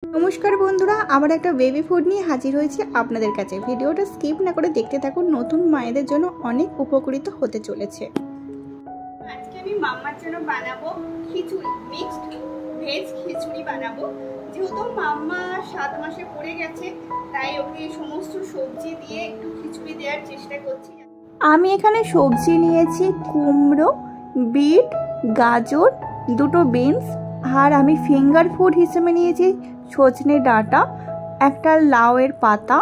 नमस्कार बंधुरा आबार एक बेबी फुड निये हाजिर हয়েছি আপনাদের কাছে। ভিডিওটা স্কিপ না করে দেখতে থাকুন, নতুন মায়েদের জন্য অনেক উপকৃত হতে চলেছে। আজকে আমি মাম্মার জন্য বানাবো খিচুড়ি, মিক্সড ভেজ খিচুড়ি বানাবো। যেহেতু মাম্মা 7 মাসে পড়ে গেছে তাই ওকে সমস্ত সবজি দিয়ে একটু খিচুড়ি দেওয়ার চেষ্টা করছি। আমি এখানে সবজি নিয়েছি কুমড়ো, বিট, গাজর, দুটো বিনস, আর আমি ফিঙ্গার ফুড হিসেবে নিয়েছি সজনে ডাঁটা, একটা লাউয়ের পাতা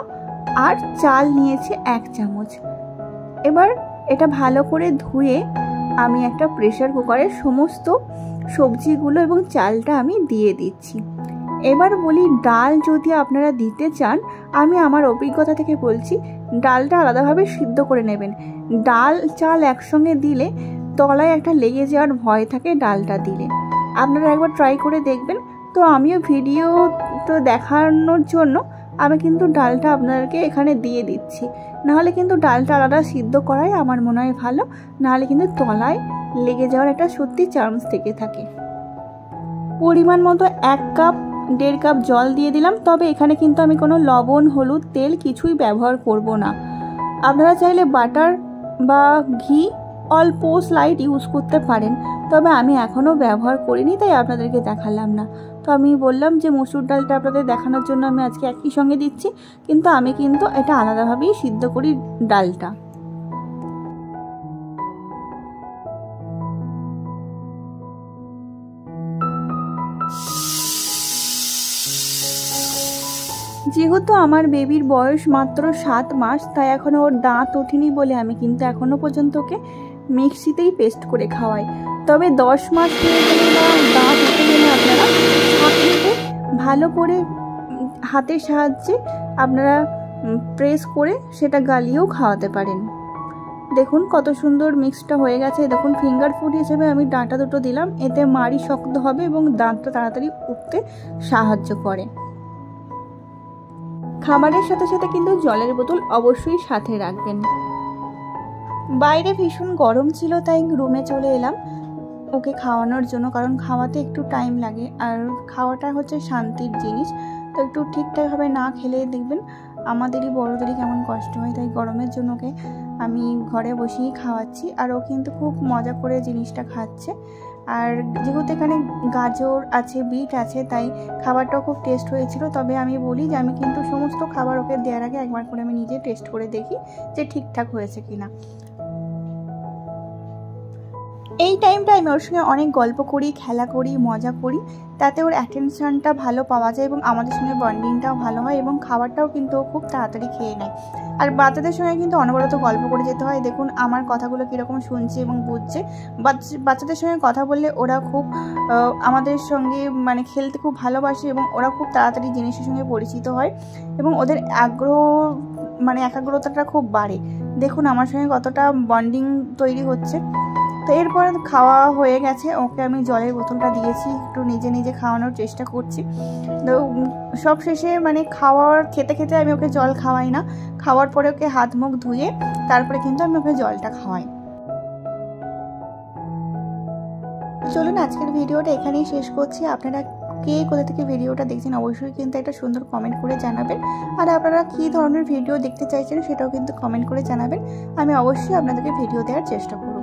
আর চাল নিয়েছি 1 চামচ। এবার এটা ভালো করে ধুয়ে আমি একটা প্রেসার কুকারে সমস্ত সবজিগুলো এবং চালটা আমি দিয়ে দিচ্ছি। এবার বলি, ডাল যদি আপনারা দিতে চান, আমি আমার অভিজ্ঞতা থেকে বলছি ডালটা আলাদাভাবে সিদ্ধ করে নেবেন। ডাল চাল একসঙ্গে দিলে তলায় একটা লেগে যাওয়ার ভয় থাকে ডালটা দিলে। আপনারা একবার ট্রাই করে দেখবেন। তো আমিও ভিডিও তো দেখানোর জন্য আমি কিন্তু ডালটা আপনাদেরকে এখানে দিয়ে দিচ্ছি, নাহলে কিন্তু ডালটা আলাদা সিদ্ধ করাই আমার মনে হয় ভালো, নাহলে কিন্তু তলায় লেগে যাওয়ার একটা সত্যি চান্স থেকে থাকে। পরিমাণ মতো 1 কাপ 1.5 কাপ জল দিয়ে দিলাম। তবে এখানে কিন্তু আমি কোনো লবণ, হলুদ, তেল কিছুই ব্যবহার করব না। আপনারা চাইলে বাটার বা ঘি অল্প স্লাইড ইউজ করতে পারেন, তবে আমি এখনও ব্যবহার করিনি তাই আপনাদেরকে দেখালাম না। তো আমি বললাম যে মসুর ডালটা আপনাদের দেখানোর জন্য আমি আজকে একই সঙ্গে দিচ্ছি, কিন্তু আমি কিন্তু এটা আলাদাভাবেই সিদ্ধ করি ডালটা। যেহেতু আমার বেবির বয়স মাত্র 7 মাস, তাই এখনও ওর দাঁত ওঠেনি বলে আমি কিন্তু এখনও পর্যন্ত ওকে মিক্সিতেই পেস্ট করে খাওয়াই। তবে 10 মাস হয়ে গেলে বা দাঁত উঠে গেলে আপনারা ছাঁকনিতে ভালো করে হাতের সাহায্যে আপনারা প্রেস করে সেটা গালিয়েও খাওয়াতে পারেন। দেখুন কত সুন্দর মিক্সটা হয়ে গেছে। দেখুন ফিঙ্গার ফুড হিসেবে আমি ডাঁটা দুটো দিলাম, এতে মাড়ি শক্ত হবে এবং দাঁতটা তাড়াতাড়ি উঠতে সাহায্য করে। খাবারের সাথে সাথে কিন্তু জলের বোতল অবশ্যই সাথে রাখবেন। বাইরে ভীষণ গরম ছিল তাই রুমে চলে এলাম ওকে খাওয়ানোর জন্য, কারণ খাওয়াতে একটু টাইম লাগে আর খাওয়াটা হচ্ছে শান্তির জিনিস। তো একটু ঠিকঠাকভাবে না খেলে দেখবেন আমাদেরই বড়োদেরই কেমন কষ্ট হয়, তাই গরমের জন্য ওকে আমি ঘরে বসেই খাওয়াচ্ছি। আর ও কিন্তু খুব মজা করে জিনিসটা খাচ্ছে। আর যেহেতু এখানে গাজর আছে, বিট আছে, তাই খাবারটাও খুব টেস্ট হয়েছিল। তবে আমি বলি যে আমি কিন্তু সমস্ত খাবার ওকে দেওয়ার আগে একবার করে আমি নিজে টেস্ট করে দেখি যে ঠিকঠাক হয়েছে কিনা। এই টাইমটা আমি ওর সঙ্গে অনেক গল্প করি, খেলা করি, মজা করি, তাতে ওর অ্যাটেনশনটা ভালো পাওয়া যায় এবং আমাদের সঙ্গে বন্ডিংটাও ভালো হয় এবং খাবারটাও কিন্তু ও খুব তাড়াতাড়ি খেয়ে নেয়। আর বাচ্চাদের সঙ্গে কিন্তু অনবরত গল্প করে যেতে হয়। দেখুন আমার কথাগুলো কীরকম শুনছে এবং বুঝছে। বাচ্চাদের সঙ্গে কথা বললে ওরা খুব আমাদের সঙ্গে মানে খেলতে খুব ভালোবাসে এবং ওরা খুব তাড়াতাড়ি জিনিসের সঙ্গে পরিচিত হয় এবং ওদের একাগ্রতাটা খুব বাড়ে। দেখুন আমার সঙ্গে কতটা বন্ডিং তৈরি হচ্ছে। তো এরপর খাওয়া হয়ে গেছে, ওকে আমি জলের বোতলটা দিয়েছি, একটু নিজে নিজে খাওয়ানোর চেষ্টা করছি। তো সব শেষে খেতে খেতে আমি ওকে জল খাওয়াই না, খাওয়ার পরে ওকে হাত মুখ ধুয়ে তারপরে কিন্তু আমি ওকে জলটা খাওয়াই। চলুন আজকের ভিডিওটা এখানেই শেষ করছি। আপনারা কে কোথা থেকে ভিডিওটা দেখছেন অবশ্যই কিন্তু একটা সুন্দর কমেন্ট করে জানাবেন। আর আপনারা কী ধরনের ভিডিও দেখতে চাইছেন সেটাও কিন্তু কমেন্ট করে জানাবেন। আমি অবশ্যই আপনাদেরকে ভিডিও দেওয়ার চেষ্টা করব।